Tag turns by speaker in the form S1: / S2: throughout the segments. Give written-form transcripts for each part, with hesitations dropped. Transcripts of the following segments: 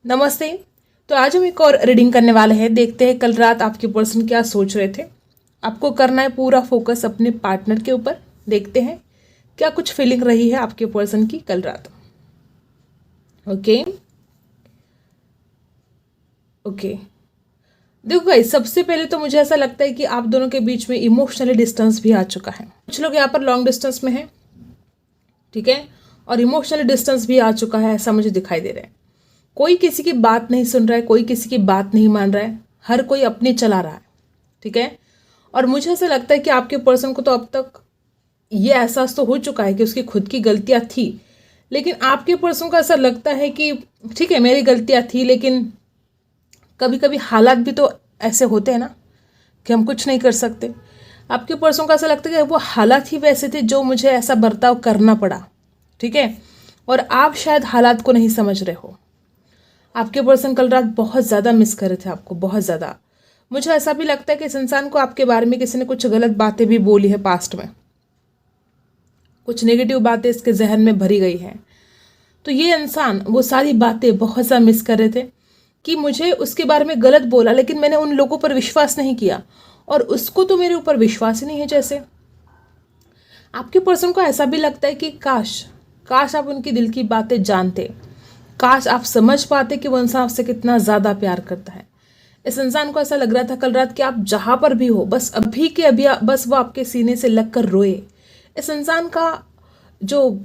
S1: नमस्ते। तो आज हम एक और रीडिंग करने वाले हैं। देखते हैं कल रात आपके पर्सन क्या सोच रहे थे। आपको करना है पूरा फोकस अपने पार्टनर के ऊपर। देखते हैं क्या कुछ फीलिंग रही है आपके पर्सन की कल रात। ओके ओके, देखो गाइस, सबसे पहले तो मुझे ऐसा लगता है कि आप दोनों के बीच में इमोशनली डिस्टेंस भी आ चुका है। कुछ लोग यहाँ पर लॉन्ग डिस्टेंस में हैं, ठीक है, और इमोशनली डिस्टेंस भी आ चुका है, ऐसा मुझे दिखाई दे रहा है। कोई किसी की बात नहीं सुन रहा है, कोई किसी की बात नहीं मान रहा है, हर कोई अपनी चला रहा है, ठीक है। और मुझे ऐसा लगता है कि आपके पर्सन को तो अब तक ये एहसास तो हो चुका है कि उसकी खुद की गलतियां थी, लेकिन आपके पर्सन को ऐसा लगता है कि ठीक है मेरी गलतियां थी, लेकिन कभी कभी हालात भी तो ऐसे होते हैं ना कि हम कुछ नहीं कर सकते। आपके पर्सन को ऐसा लगता है कि वो हालात ही वैसे थे जो मुझे ऐसा बर्ताव करना पड़ा, ठीक है। और आप शायद हालात को नहीं समझ रहे हो। आपके पर्सन कल रात बहुत ज़्यादा मिस कर रहे थे आपको, बहुत ज़्यादा। मुझे ऐसा भी लगता है कि इस इंसान को आपके बारे में किसी ने कुछ गलत बातें भी बोली है पास्ट में, कुछ नेगेटिव बातें इसके जहन में भरी गई हैं। तो ये इंसान वो सारी बातें बहुत ज़्यादा मिस कर रहे थे कि मुझे उसके बारे में गलत बोला, लेकिन मैंने उन लोगों पर विश्वास नहीं किया और उसको तो मेरे ऊपर विश्वास ही नहीं है। जैसे आपके पर्सन को ऐसा भी लगता है कि काश काश आप उनकी दिल की बातें जानते, काश आप समझ पाते कि वो इंसान आपसे कितना ज़्यादा प्यार करता है। इस इंसान को ऐसा लग रहा था कल रात कि आप जहाँ पर भी हो, बस अभी के अभी बस वो आपके सीने से लग कर रोए। इस इंसान का जो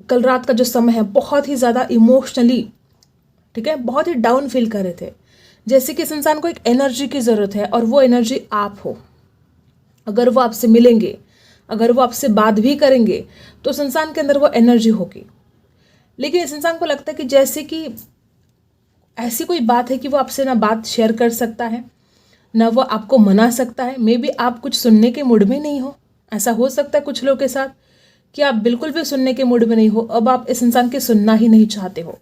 S1: कल रात का जो समय है बहुत ही ज़्यादा इमोशनली, ठीक है, बहुत ही डाउन फील कर रहे थे। जैसे कि इस इंसान को एक एनर्जी की ज़रूरत है और वो एनर्जी आप हो। अगर वो आपसे मिलेंगे, अगर वो आपसे बात भी करेंगे, तो उस इंसान के अंदर वो एनर्जी होगी। लेकिन इस इंसान को लगता है कि जैसे कि ऐसी कोई बात है कि वो आपसे ना बात शेयर कर सकता है, ना वो आपको मना सकता है। मे बी आप कुछ सुनने के मूड में नहीं हो। ऐसा हो सकता है कुछ लोगों के साथ कि आप बिल्कुल भी सुनने के मूड में नहीं हो। अब आप इस इंसान की सुनना ही नहीं चाहते हो।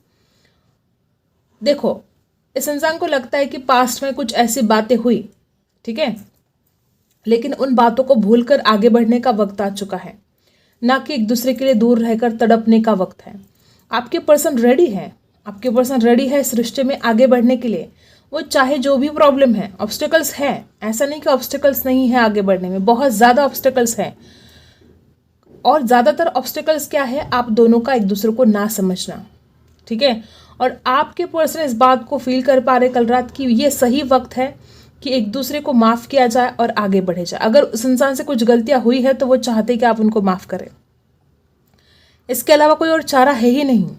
S1: देखो, इस इंसान को लगता है कि पास्ट में कुछ ऐसी बातें हुई, ठीक है, लेकिन उन बातों को भूलकर आगे बढ़ने का वक्त आ चुका है, ना कि एक दूसरे के लिए दूर रहकर तड़पने का वक्त है। आपके पर्सन रेडी है, आपके पर्सन रेडी है इस रिश्ते में आगे बढ़ने के लिए। वो चाहे जो भी प्रॉब्लम है, ऑब्स्टेकल्स है, ऐसा नहीं कि ऑब्स्टेकल्स नहीं है आगे बढ़ने में, बहुत ज़्यादा ऑब्स्टेकल्स हैं। और ज़्यादातर ऑब्स्टेकल्स क्या है, आप दोनों का एक दूसरे को ना समझना, ठीक है। और आपके पर्सन इस बात को फील कर पा रहे कल रात कि ये सही वक्त है कि एक दूसरे को माफ़ किया जाए और आगे बढ़े जाए। अगर उस इंसान से कुछ गलतियां हुई है तो वो चाहते कि आप उनको माफ़ करें। इसके अलावा कोई और चारा है ही नहीं,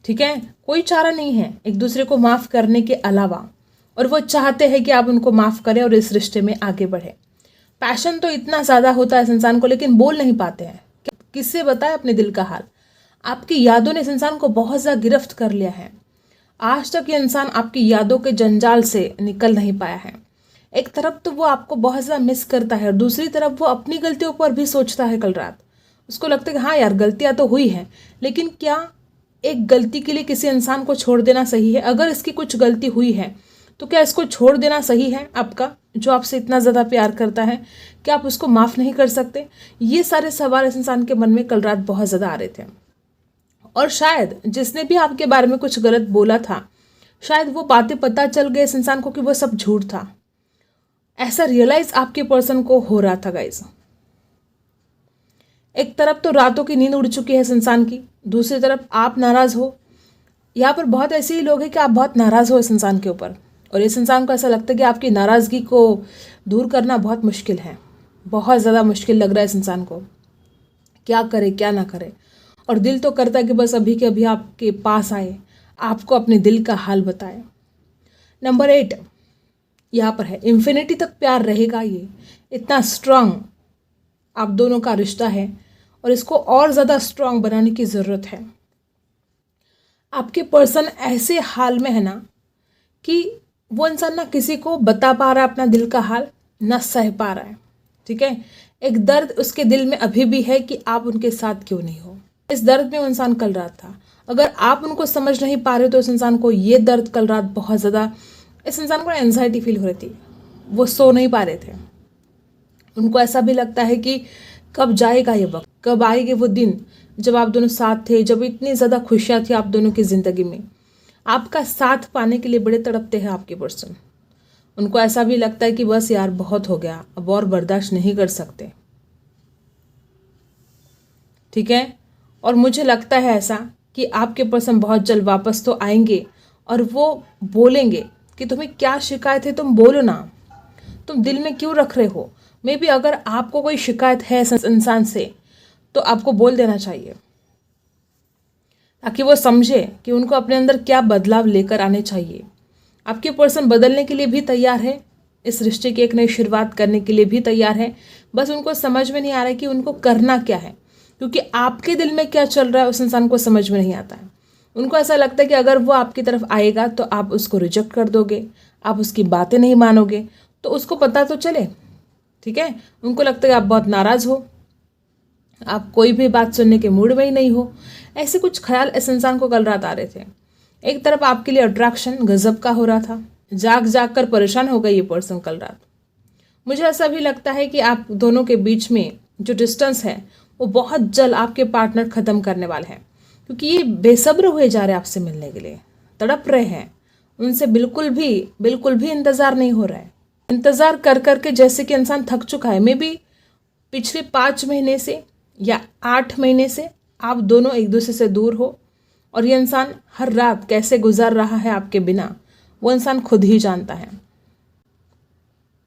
S1: ठीक है, कोई चारा नहीं है एक दूसरे को माफ़ करने के अलावा। और वो चाहते हैं कि आप उनको माफ़ करें और इस रिश्ते में आगे बढ़े। पैशन तो इतना ज़्यादा होता है इस इंसान को, लेकिन बोल नहीं पाते हैं। किससे बताए अपने दिल का हाल। आपकी यादों ने इस इंसान को बहुत ज़्यादा गिरफ्त कर लिया है। आज तक ये इंसान आपकी यादों के जंजाल से निकल नहीं पाया है। एक तरफ तो वो आपको बहुत ज़्यादा मिस करता है और दूसरी तरफ वो अपनी गलतियों पर भी सोचता है कल रात। उसको लगता है कि हाँ यार, गलतियाँ तो हुई हैं, लेकिन क्या एक गलती के लिए किसी इंसान को छोड़ देना सही है? अगर इसकी कुछ गलती हुई है तो क्या इसको छोड़ देना सही है? आपका जो आपसे इतना ज़्यादा प्यार करता है, क्या आप उसको माफ़ नहीं कर सकते? ये सारे सवाल इस इंसान के मन में कल रात बहुत ज़्यादा आ रहे थे। और शायद जिसने भी आपके बारे में कुछ गलत बोला था, शायद वो बातें पता चल गए इस इंसान को कि वो सब झूठ था। ऐसा रियलाइज आपके पर्सन को हो रहा था गाइज। एक तरफ तो रातों की नींद उड़ चुकी है इस इंसान की, दूसरी तरफ आप नाराज़ हो। यहाँ पर बहुत ऐसे ही लोग हैं कि आप बहुत नाराज़ हो इस इंसान के ऊपर, और इस इंसान को ऐसा लगता है कि आपकी नाराज़गी को दूर करना बहुत मुश्किल है, बहुत ज़्यादा मुश्किल लग रहा है इस इंसान को। क्या करे क्या ना करे, और दिल तो करता है कि बस अभी के अभी आपके पास आए, आपको अपने दिल का हाल बताए। नंबर 8 यहाँ पर है, इन्फिनिटी तक प्यार रहेगा। ये इतना स्ट्रांग आप दोनों का रिश्ता है और इसको और ज़्यादा स्ट्रांग बनाने की ज़रूरत है। आपके पर्सन ऐसे हाल में है ना कि वो इंसान ना किसी को बता पा रहा है अपना दिल का हाल, ना सह पा रहा है, ठीक है। एक दर्द उसके दिल में अभी भी है कि आप उनके साथ क्यों नहीं हो। इस दर्द में वो इंसान कल रात था। अगर आप उनको समझ नहीं पा रहे तो इस इंसान को ये दर्द कल रात बहुत ज़्यादा, इस इंसान को एंजाइटी फील हो रही थी। वो सो नहीं पा रहे थे। उनको ऐसा भी लगता है कि कब जाएगा ये वक्त, कब आएंगे वो दिन जब आप दोनों साथ थे, जब इतनी ज़्यादा खुशियाँ थी आप दोनों की ज़िंदगी में। आपका साथ पाने के लिए बड़े तड़पते हैं आपके पर्सन। उनको ऐसा भी लगता है कि बस यार बहुत हो गया, अब और बर्दाश्त नहीं कर सकते। ठीक है, और मुझे लगता है ऐसा कि आपके पर्सन बहुत जल्द वापस तो आएंगे और वो बोलेंगे कि तुम्हें क्या शिकायत है, तुम बोलो ना, तुम दिल में क्यों रख रहे हो। मे बी अगर आपको कोई शिकायत है इस इंसान से तो आपको बोल देना चाहिए, ताकि वो समझे कि उनको अपने अंदर क्या बदलाव लेकर आने चाहिए। आपके पर्सन बदलने के लिए भी तैयार है, इस रिश्ते की एक नई शुरुआत करने के लिए भी तैयार है। बस उनको समझ में नहीं आ रहा है कि उनको करना क्या है, क्योंकि आपके दिल में क्या चल रहा है उस इंसान को समझ में नहीं आता है। उनको ऐसा लगता है कि अगर वो आपकी तरफ आएगा तो आप उसको रिजेक्ट कर दोगे, आप उसकी बातें नहीं मानोगे, तो उसको पता तो चले। ठीक है, उनको लगता है आप बहुत नाराज़ हो, आप कोई भी बात सुनने के मूड में ही नहीं हो। ऐसे कुछ ख्याल इस इंसान को कल रात आ रहे थे। एक तरफ आपके लिए अट्रैक्शन गजब का हो रहा था, जाग जाग कर परेशान हो गई ये पर्सन कल रात। मुझे ऐसा भी लगता है कि आप दोनों के बीच में जो डिस्टेंस है वो बहुत जल्द आपके पार्टनर ख़त्म करने वाले हैं, क्योंकि ये बेसब्र हुए जा रहे हैं आपसे मिलने के लिए, तड़प रहे हैं। उनसे बिल्कुल भी इंतज़ार नहीं हो रहा है। इंतज़ार कर कर के जैसे कि इंसान थक चुका है। मे बी पिछले 5 महीने से या 8 महीने से आप दोनों एक दूसरे से दूर हो, और ये इंसान हर रात कैसे गुजार रहा है आपके बिना वो इंसान खुद ही जानता है।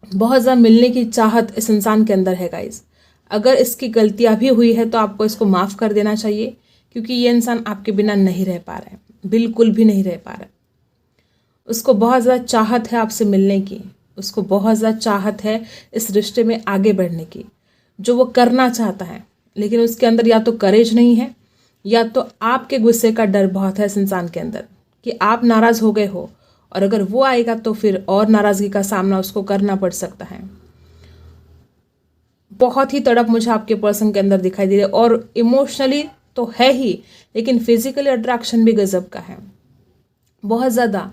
S1: बहुत ज़्यादा मिलने की चाहत इस इंसान के अंदर है गाइस। अगर इसकी गलतियां भी हुई है तो आपको इसको माफ़ कर देना चाहिए, क्योंकि ये इंसान आपके बिना नहीं रह पा रहा है, बिल्कुल भी नहीं रह पा रहा है। उसको बहुत ज़्यादा चाहत है आपसे मिलने की, उसको बहुत ज़्यादा चाहत है इस रिश्ते में आगे बढ़ने की, जो वो करना चाहता है। लेकिन उसके अंदर या तो करेज नहीं है, या तो आपके गुस्से का डर बहुत है इस इंसान के अंदर कि आप नाराज़ हो गए हो, और अगर वो आएगा तो फिर और नाराज़गी का सामना उसको करना पड़ सकता है। बहुत ही तड़प मुझे आपके पर्सन के अंदर दिखाई दे रही है, और इमोशनली तो है ही, लेकिन फिजिकली अट्रैक्शन भी गजब का है, बहुत ज़्यादा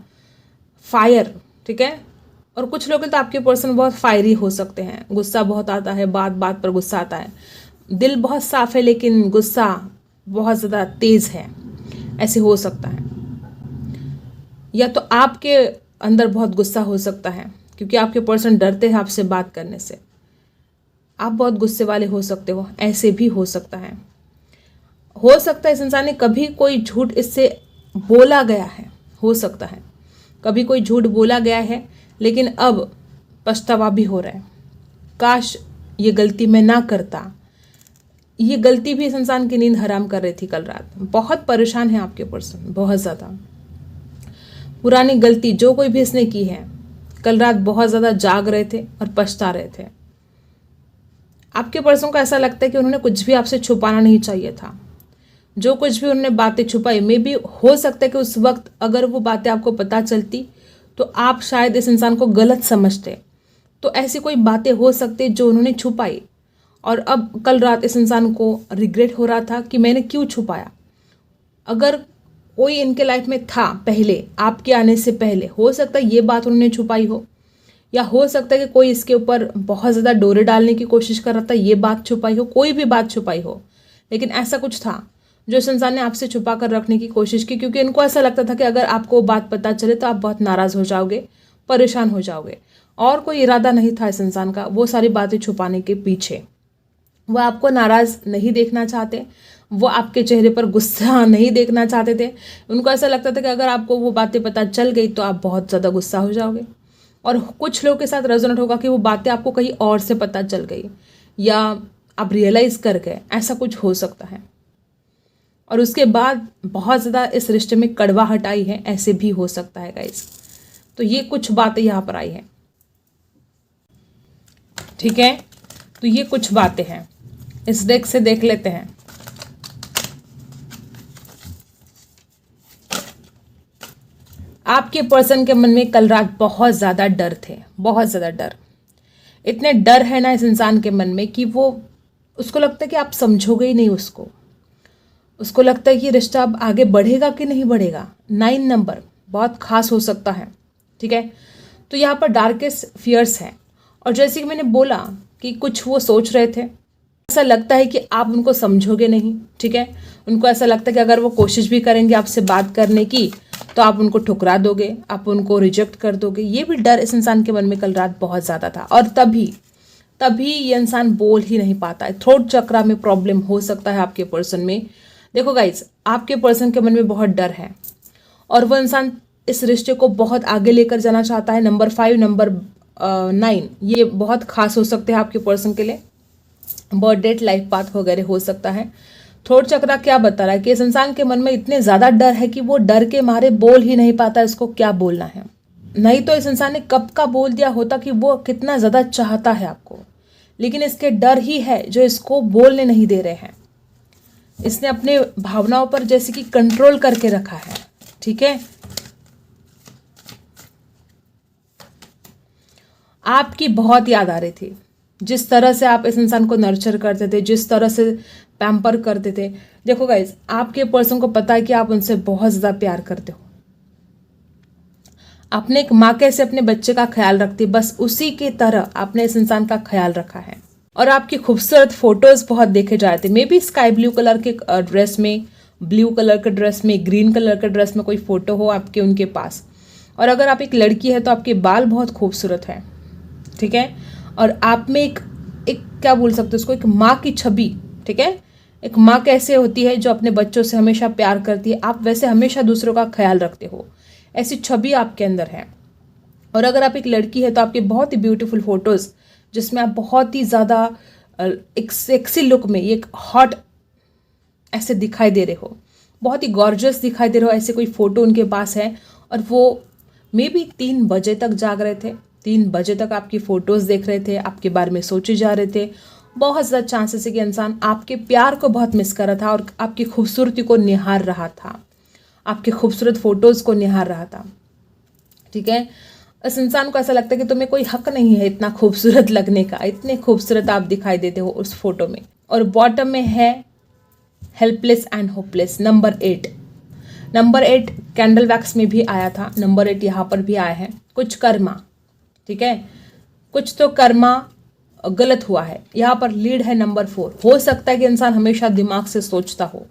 S1: फायर। ठीक है, और कुछ लोग तो आपके पर्सन बहुत फायरी हो सकते हैं, गुस्सा बहुत आता है, बात बात पर गुस्सा आता है, दिल बहुत साफ है लेकिन गुस्सा बहुत ज़्यादा तेज़ है, ऐसे हो सकता है। या तो आपके अंदर बहुत गुस्सा हो सकता है, क्योंकि आपके पर्सन डरते हैं आपसे बात करने से, आप बहुत गुस्से वाले हो सकते हो, ऐसे भी हो सकता है। हो सकता है इस इंसान ने कभी कोई झूठ इससे बोला गया है, हो सकता है कभी कोई झूठ बोला गया है, लेकिन अब पछतावा भी हो रहा है, काश ये गलती मैं ना करता। ये गलती भी इस इंसान की नींद हराम कर रही थी कल रात। बहुत परेशान है आपके पर्सन, बहुत ज़्यादा। पुरानी गलती जो कोई भी इसने की है, कल रात बहुत ज़्यादा जाग रहे थे और पछता रहे थे। आपके पर्सन को ऐसा लगता है कि उन्होंने कुछ भी आपसे छुपाना नहीं चाहिए था। जो कुछ भी उन्होंने बातें छुपाई, मे भी हो सकता है कि उस वक्त अगर वो बातें आपको पता चलती तो आप शायद इस इंसान को गलत समझते। तो ऐसी कोई बातें हो सकती जो उन्होंने छुपाई, और अब कल रात इस इंसान को रिग्रेट हो रहा था कि मैंने क्यों छुपाया। अगर कोई इनके लाइफ में था पहले, आपके आने से पहले, हो सकता है ये बात उन्होंने छुपाई हो, या हो सकता है कि कोई इसके ऊपर बहुत ज़्यादा डोरे डालने की कोशिश कर रहा था, ये बात छुपाई हो, कोई भी बात छुपाई हो। लेकिन ऐसा कुछ था जो इस इंसान ने आपसे छुपा कर रखने की कोशिश की, क्योंकि इनको ऐसा लगता था कि अगर आपको वो बात पता चले तो आप बहुत नाराज़ हो जाओगे, परेशान हो जाओगे। और कोई इरादा नहीं था इस इंसान का वो सारी बातें छुपाने के पीछे। वो आपको नाराज़ नहीं देखना चाहते, वो आपके चेहरे पर गुस्सा नहीं देखना चाहते थे। उनको ऐसा लगता था कि अगर आपको वो बातें पता चल गई तो आप बहुत ज़्यादा गुस्सा हो जाओगे, और कुछ लोगों के साथ रेजोनेट होगा कि वो बातें आपको कहीं और से पता चल गई, या आप रियलाइज़ कर गए, ऐसा कुछ हो सकता है। और उसके बाद बहुत ज़्यादा इस रिश्ते में कड़वाहट आई है, ऐसे भी हो सकता है गाइस। तो ये कुछ बातें यहाँ पर आई हैं, ठीक है। तो ये कुछ बातें हैं, इस डेक से देख लेते हैं। आपके पर्सन के मन में कल रात बहुत ज़्यादा डर थे, बहुत ज़्यादा डर। इतने डर है ना इस इंसान के मन में कि वो, उसको लगता है कि आप समझोगे ही नहीं उसको। उसको लगता है कि रिश्ता अब आगे बढ़ेगा कि नहीं बढ़ेगा। 9 नंबर बहुत खास हो सकता है, ठीक है। तो यहाँ पर डार्केस्ट फियर्स है, और जैसे कि मैंने बोला कि कुछ वो सोच रहे थे, ऐसा लगता है कि आप उनको समझोगे नहीं, ठीक है। उनको ऐसा लगता है कि अगर वो कोशिश भी करेंगे आपसे बात करने की तो आप उनको ठुकरा दोगे, आप उनको रिजेक्ट कर दोगे। ये भी डर इस इंसान के मन में कल रात बहुत ज़्यादा था, और तभी ये इंसान बोल ही नहीं पाता है। थ्रोट चक्रा में प्रॉब्लम हो सकता है आपके पर्सन में। देखो गाइज, आपके पर्सन के मन में बहुत डर है और वो इंसान इस रिश्ते को बहुत आगे लेकर जाना चाहता है। नंबर 5, नंबर 9 ये बहुत खास हो सकते हैं आपके पर्सन के लिए। बर्थ डेट, लाइफ पाथ वगैरह हो सकता है। थ्रोट चक्रा क्या बता रहा है कि इस इंसान के मन में इतने ज़्यादा डर है कि वो डर के मारे बोल ही नहीं पाता इसको क्या बोलना है। नहीं तो इस इंसान ने कब का बोल दिया होता कि वो कितना ज़्यादा चाहता है आपको, लेकिन इसके डर ही है जो इसको बोलने नहीं दे रहे हैं। इसने अपने भावनाओं पर जैसे कि कंट्रोल करके रखा है, ठीक है। आपकी बहुत याद आ रही थी, जिस तरह से आप इस इंसान को नर्चर करते थे, जिस तरह से पैम्पर करते थे। देखो गाइज, आपके पर्सन को पता है कि आप उनसे बहुत ज़्यादा प्यार करते हो। आपने एक माँ कैसे अपने बच्चे का ख्याल रखती, बस उसी की तरह आपने इस इंसान का ख्याल रखा है। और आपकी खूबसूरत फोटोज बहुत देखे जा रहे थे। May be sky blue colour के ड्रेस में, ब्लू कलर के ड्रेस में, ग्रीन कलर के ड्रेस में कोई फोटो हो आपके उनके पास। और अगर आप एक लड़की है तो आपके बाल बहुत खूबसूरत है, ठीक है। और आप में एक क्या बोल सकते हो उसको, एक माँ की छवि, ठीक है। एक माँ कैसे होती है जो अपने बच्चों से हमेशा प्यार करती है, आप वैसे हमेशा दूसरों का ख्याल रखते हो, ऐसी छवि आपके अंदर है। और अगर आप एक लड़की है तो आपके बहुत ही ब्यूटीफुल फोटोज़ जिसमें आप बहुत ही ज़्यादा एक सेक्सी लुक में, एक हॉट ऐसे दिखाई दे रहे हो, बहुत ही गॉर्जियस दिखाई दे रहे हो, ऐसे कोई फ़ोटो उनके पास है। और वो मे बी 3 बजे तक जाग रहे थे, 3 बजे तक आपकी फ़ोटोज़ देख रहे थे, आपके बारे में सोचे जा रहे थे। बहुत ज़्यादा चांसेस है कि इंसान आपके प्यार को बहुत मिस कर रहा था और आपकी खूबसूरती को निहार रहा था, आपके खूबसूरत फ़ोटोज़ को निहार रहा था, ठीक है। इस इंसान को ऐसा लगता है कि तुम्हें कोई हक नहीं है इतना खूबसूरत लगने का, इतने खूबसूरत आप दिखाई देते हो उस फोटो में। और बॉटम में है helpless and hopeless, number 8। Number 8 candle wax में भी आया था, नंबर 8 यहाँ पर भी आया है। कुछ कर्मा, ठीक है, कुछ तो कर्मा गलत हुआ है। यहाँ पर लीड है नंबर 4। हो सकता है कि इंसान हमेशा दिमाग से सोचता हो,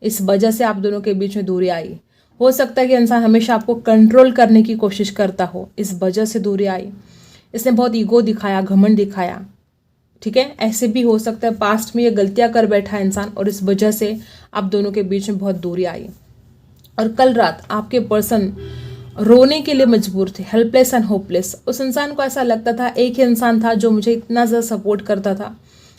S1: इस वजह से आप दोनों के बीच में दूरी आई। हो सकता है कि इंसान हमेशा आपको कंट्रोल करने की कोशिश करता हो, इस वजह से दूरी आई। इसने बहुत ईगो दिखाया, घमंड दिखाया, ठीक है। ऐसे भी हो सकता है पास्ट में ये गलतियां कर बैठा है इंसान और इस वजह से आप दोनों के बीच में बहुत दूरी आई। और कल रात आपके पर्सन रोने के लिए मजबूर थे, हेल्पलेस एंड होपलेस। उस इंसान को ऐसा लगता था एक ही इंसान था जो मुझे इतना ज़्यादा सपोर्ट करता था,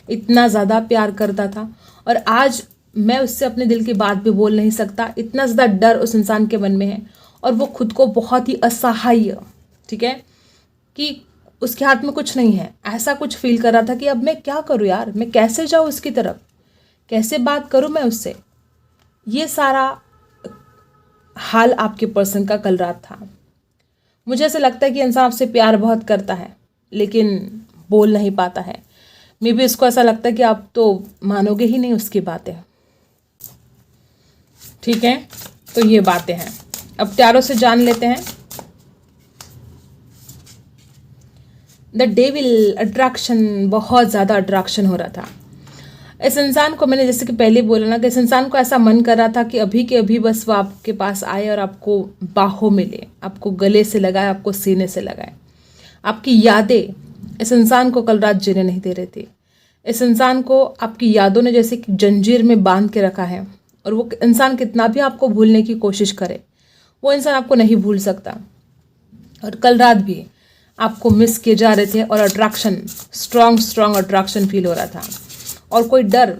S1: इतना ज़्यादा प्यार करता था, और आज मैं उससे अपने दिल की बात भी बोल नहीं सकता। इतना ज़्यादा डर उस इंसान के मन में है और वो खुद को बहुत ही असहाय, ठीक है, कि उसके हाथ में कुछ नहीं है। ऐसा कुछ फील कर रहा था कि अब मैं क्या करूँ यार, मैं कैसे जाऊँ उसकी तरफ, कैसे बात करूँ मैं उससे। ये सारा हाल आपके पर्सन का कल रात था। मुझे ऐसा लगता है कि इंसान आपसे प्यार बहुत करता है लेकिन बोल नहीं पाता है। मे बी इसको ऐसा लगता है कि आप तो मानोगे ही नहीं उसकी बातें, ठीक है। तो ये बातें हैं। अब टैरो से जान लेते हैं। द डेविल, अट्रैक्शन, बहुत ज़्यादा अट्रैक्शन हो रहा था इस इंसान को। मैंने जैसे कि पहले बोला ना कि इस इंसान को ऐसा मन कर रहा था कि अभी के अभी बस वो आपके पास आए और आपको बाहों में ले, आपको गले से लगाए, आपको सीने से लगाए। आपकी यादें इस इंसान को कल रात जीने नहीं दे रही थी। इस इंसान को आपकी यादों ने जैसे कि जंजीर में बांध के रखा है और वो इंसान कितना भी आपको भूलने की कोशिश करे, वो इंसान आपको नहीं भूल सकता। और कल रात भी आपको मिस किए जा रहे थे और अट्रैक्शन, स्ट्रॉन्ग अट्रैक्शन फील हो रहा था। और कोई डर,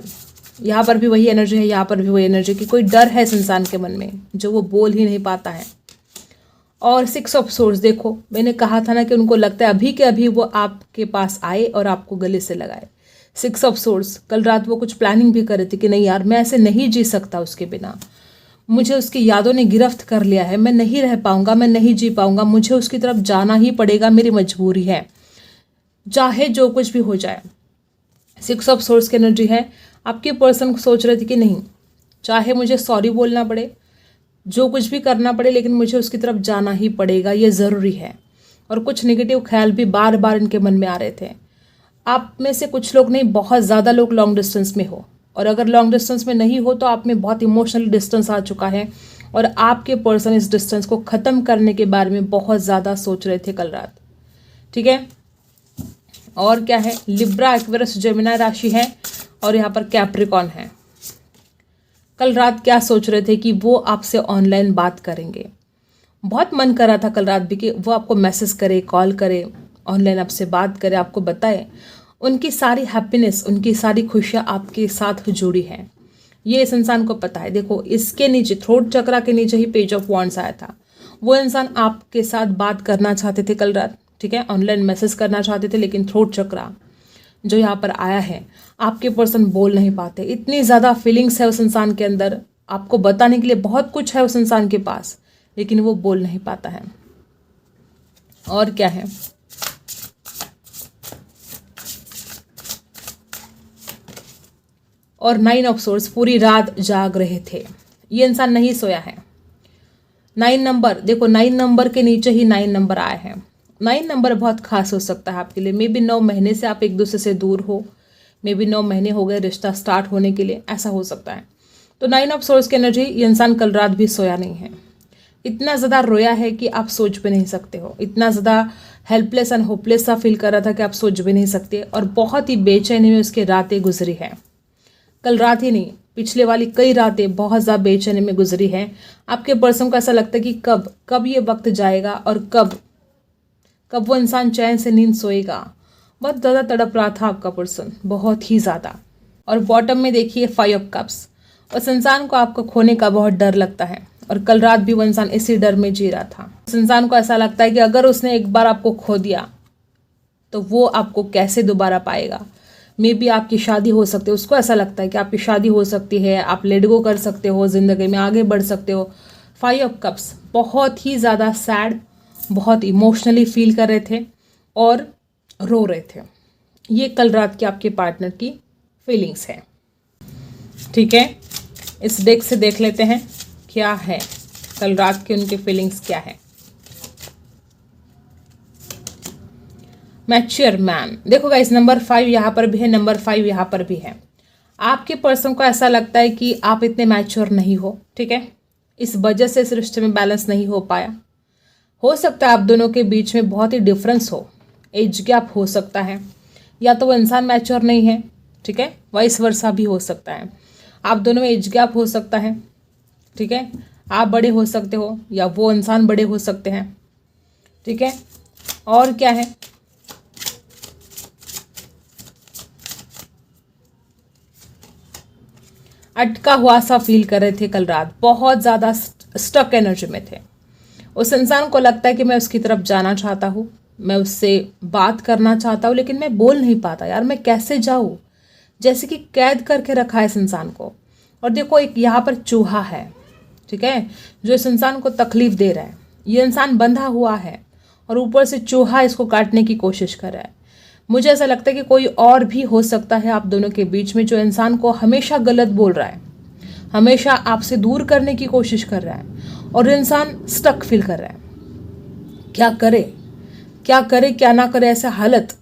S1: यहाँ पर भी वही एनर्जी है, यहाँ पर भी वही एनर्जी कि कोई डर है इस इंसान के मन में जो वो बोल ही नहीं पाता है। और 6 ऑफ सोर्स, देखो मैंने कहा था ना कि उनको लगता है अभी के अभी वो आपके पास आए और आपको गले से लगाए। 6 ऑफ सोर्स, कल रात वो कुछ प्लानिंग भी कर रहे थे कि नहीं यार मैं ऐसे नहीं जी सकता उसके बिना, मुझे उसकी यादों ने गिरफ्त कर लिया है, मैं नहीं रह पाऊंगा, मैं नहीं जी पाऊंगा, मुझे उसकी तरफ जाना ही पड़ेगा, मेरी मजबूरी है, चाहे जो कुछ भी हो जाए। 6 ऑफ सोर्स की एनर्जी है। आपके पर्सन को सोच रहे थे कि नहीं, चाहे मुझे सॉरी बोलना पड़े, जो कुछ भी करना पड़े, लेकिन मुझे उसकी तरफ जाना ही पड़ेगा, ये ज़रूरी है। और कुछ नेगेटिव ख्याल भी बार बार इनके मन में आ रहे थे। आप में से कुछ लोग नहीं, बहुत ज़्यादा लोग लॉन्ग डिस्टेंस में हो, और अगर लॉन्ग डिस्टेंस में नहीं हो तो आप में बहुत इमोशनल डिस्टेंस आ चुका है और आपके पर्सन इस डिस्टेंस को ख़त्म करने के बारे में बहुत ज़्यादा सोच रहे थे कल रात। ठीक है, और क्या है, लिब्रा, एक्वेरियस, जेमिनी राशि है और यहाँ पर कैप्रिकॉन है। कल रात क्या सोच रहे थे कि वो आपसे ऑनलाइन बात करेंगे। बहुत मन कर रहा था कल रात भी कि वो आपको मैसेज करे, कॉल करे, ऑनलाइन आपसे बात करे, आपको बताए। उनकी सारी हैप्पीनेस, उनकी सारी खुशियाँ आपके साथ जुड़ी हैं, ये इस इंसान को पता है। देखो, इसके नीचे थ्रोट चक्रा के नीचे ही पेज ऑफ वॉन्ड्स आया था। वो इंसान आपके साथ बात करना चाहते थे कल रात, ठीक है, ऑनलाइन मैसेज करना चाहते थे, लेकिन थ्रोट चक्रा जो यहाँ पर आया है, आपके पर्सन बोल नहीं पाते। इतनी ज़्यादा फीलिंग्स है उस इंसान के अंदर, आपको बताने के लिए बहुत कुछ है उस इंसान के पास, लेकिन वो बोल नहीं पाता है। और क्या है, और 9 ऑफ सोर्स, पूरी रात जाग रहे थे। ये इंसान नहीं सोया है। 9 नंबर, देखो 9 नंबर के नीचे ही 9 नंबर आया है। 9 नंबर बहुत खास हो सकता है आपके लिए। मे बी 9 महीने से आप एक दूसरे से दूर हो, मे बी 9 महीने हो गए रिश्ता स्टार्ट होने के लिए, ऐसा हो सकता है। तो 9 ऑफ सोर्स की एनर्जी, ये इंसान कल रात भी सोया नहीं है। इतना ज़्यादा रोया है कि आप सोच भी नहीं सकते हो। इतना ज़्यादा हेल्पलेस एंड होपलेस सा फील कर रहा था कि आप सोच भी नहीं सकते, और बहुत ही बेचैनी में उसकी रातें गुजरी है। कल रात ही नहीं, पिछले वाली कई रातें बहुत ज़्यादा बेचैनी में गुजरी हैं। आपके पर्सन को ऐसा लगता है कि कब ये वक्त जाएगा और कब वो इंसान चैन से नींद सोएगा। बहुत ज़्यादा तड़प रहा था आपका पर्सन, बहुत ही ज़्यादा। और बॉटम में देखिए 5 ऑफ कप्स, उस इंसान को आपको खोने का बहुत डर लगता है, और कल रात भी वो इंसान इसी डर में जी रहा था। उस इंसान को ऐसा लगता है कि अगर उसने एक बार आपको खो दिया तो वो आपको कैसे दोबारा पाएगा। मे बी आपकी शादी हो सकती है, उसको ऐसा लगता है कि आपकी शादी हो सकती है, आप लेट गो कर सकते हो, ज़िंदगी में आगे बढ़ सकते हो। 5 ऑफ कप्स, बहुत ही ज़्यादा सैड, बहुत इमोशनली फील कर रहे थे और रो रहे थे। ये कल रात की आपके पार्टनर की फीलिंग्स है। ठीक है, इस डेक से देख लेते हैं क्या है कल रात की उनकी फीलिंग्स क्या है। मैच्योर मैन, देखो गाइस, नंबर 5 यहाँ पर भी है, नंबर 5 यहाँ पर भी है। आपके पर्सन को ऐसा लगता है कि आप इतने मैच्योर नहीं हो, ठीक है, इस वजह से इस रिश्ते में बैलेंस नहीं हो पाया। हो सकता है आप दोनों के बीच में बहुत ही डिफरेंस हो, एज गैप हो सकता है, या तो वो इंसान मैच्योर नहीं है, ठीक है, वाइस वर्सा भी हो सकता है। आप दोनों में एज गैप हो सकता है, ठीक है, आप बड़े हो सकते हो या वो इंसान बड़े हो सकते हैं, ठीक है। और क्या है, अटका हुआ सा फील कर रहे थे कल रात, बहुत ज़्यादा स्टक एनर्जी में थे। उस इंसान को लगता है कि मैं उसकी तरफ जाना चाहता हूँ, मैं उससे बात करना चाहता हूँ, लेकिन मैं बोल नहीं पाता यार, मैं कैसे जाऊँ, जैसे कि कैद करके रखा है इस इंसान को। और देखो, एक यहाँ पर चूहा है, ठीक है, जो इस इंसान को तकलीफ दे रहा है। ये इंसान बंधा हुआ है और ऊपर से चूहा इसको काटने की कोशिश कर रहा है। मुझे ऐसा लगता है कि कोई और भी हो सकता है आप दोनों के बीच में, जो इंसान को हमेशा गलत बोल रहा है, हमेशा आपसे दूर करने की कोशिश कर रहा है, और इंसान स्टक फील कर रहा है। क्या करे क्या ना करे, ऐसा हालत।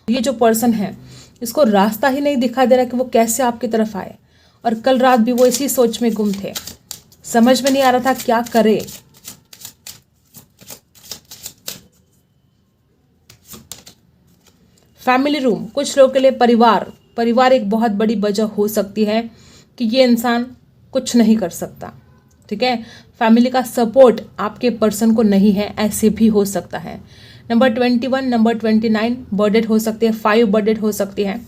S1: ये जो पर्सन है, इसको रास्ता ही नहीं दिखा दे रहा कि वो कैसे आपकी तरफ आए, और कल रात भी वो इसी सोच में गुम थे, समझ में नहीं आ रहा था क्या करे। फैमिली रूम, कुछ लोगों के लिए परिवार एक बहुत बड़ी वजह हो सकती है कि ये इंसान कुछ नहीं कर सकता, ठीक है। फैमिली का सपोर्ट आपके पर्सन को नहीं है, ऐसे भी हो सकता है। नंबर 21, नंबर 29 बर्डेड हो सकती है, 5 बर्डेड हो सकती है।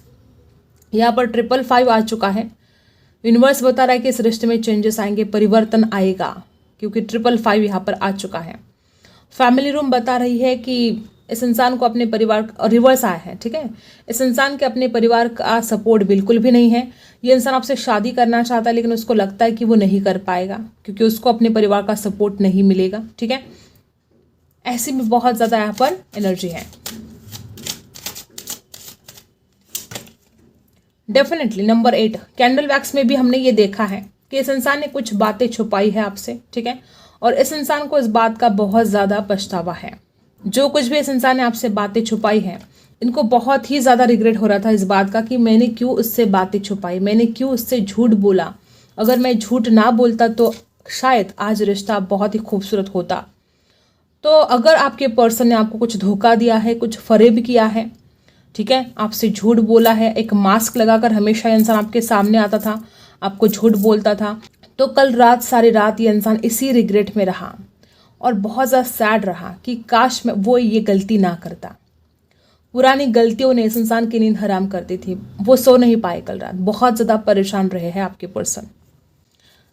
S1: यहाँ पर 555 आ चुका है। यूनिवर्स बता रहा है कि इस रिश्ते में चेंजेस आएंगे, परिवर्तन आएगा, क्योंकि 555 यहाँ पर आ चुका है। फैमिली रूम बता रही है कि इस इंसान को अपने परिवार, और रिवर्स आया है, ठीक है, इस इंसान के अपने परिवार का सपोर्ट बिल्कुल भी नहीं है। ये इंसान आपसे शादी करना चाहता है, लेकिन उसको लगता है कि वो नहीं कर पाएगा क्योंकि उसको अपने परिवार का सपोर्ट नहीं मिलेगा, ठीक है। ऐसी में बहुत ज़्यादा यहाँ पर एनर्जी है। डेफिनेटली नंबर 8 कैंडल वैक्स में भी हमने ये देखा है कि इस इंसान ने कुछ बातें छुपाई है आपसे, ठीक है, और इस इंसान को इस बात का बहुत ज़्यादा पछतावा है। जो कुछ भी इस इंसान ने आपसे बातें छुपाई है, इनको बहुत ही ज़्यादा रिग्रेट हो रहा था इस बात का कि मैंने क्यों उससे बातें छुपाई, मैंने क्यों उससे झूठ बोला। अगर मैं झूठ ना बोलता तो शायद आज रिश्ता बहुत ही खूबसूरत होता। तो अगर आपके पर्सन ने आपको कुछ धोखा दिया है, कुछ फरेब किया है, ठीक है, आपसे झूठ बोला है, एक मास्क लगाकर हमेशा इंसान आपके सामने आता था, आपको झूठ बोलता था, तो कल रात सारी रात ये इंसान इसी रिग्रेट में रहा और बहुत ज़्यादा सैड रहा कि काश मैं वो ये गलती ना करता। पुरानी गलतियों ने इस इंसान की नींद हराम कर दी थी, वो सो नहीं पाए कल रात, बहुत ज़्यादा परेशान रहे हैं आपके पर्सन।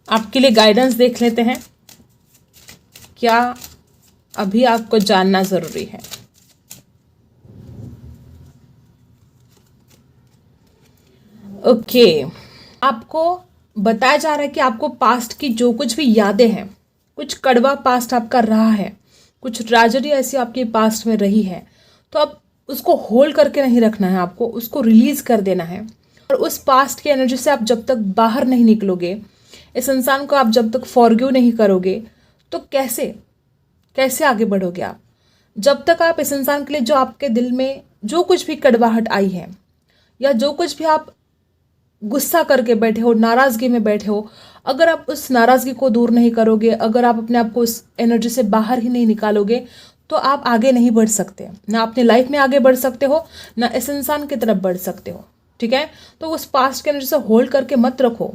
S1: आपके लिए गाइडेंस देख लेते हैं, क्या अभी आपको जानना ज़रूरी है। ओके, आपको बताया जा रहा है कि आपको पास्ट की जो कुछ भी यादें हैं, कुछ कड़वा पास्ट आपका रहा है, कुछ ट्रेजेडी ऐसी आपके पास्ट में रही है, तो अब उसको होल्ड करके नहीं रखना है, आपको उसको रिलीज़ कर देना है। और उस पास्ट की एनर्जी से आप जब तक बाहर नहीं निकलोगे, इस इंसान को आप जब तक फॉरगिव नहीं करोगे, तो कैसे कैसे आगे बढ़ोगे आप। जब तक आप इस इंसान के लिए जो आपके दिल में जो कुछ भी कड़वाहट आई है, या जो कुछ भी आप गुस्सा करके बैठे हो, नाराज़गी में बैठे हो, अगर आप उस नाराज़गी को दूर नहीं करोगे, अगर आप अपने आप को उस एनर्जी से बाहर ही नहीं निकालोगे, तो आप आगे नहीं बढ़ सकते। ना अपनी लाइफ में आगे बढ़ सकते हो, ना इस इंसान की तरफ बढ़ सकते हो, ठीक है। तो उस पास्ट की एनर्जी से होल्ड करके मत रखो,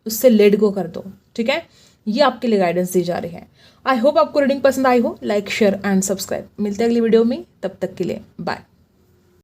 S1: उससे लेट गो कर दो, ठीक है। ये आपके लिए गाइडेंस दी जा रही है। आई होप आपको रीडिंग पसंद आई हो। Like, share and subscribe. मिलते हैं अगली वीडियो में, तब तक के लिए बाय।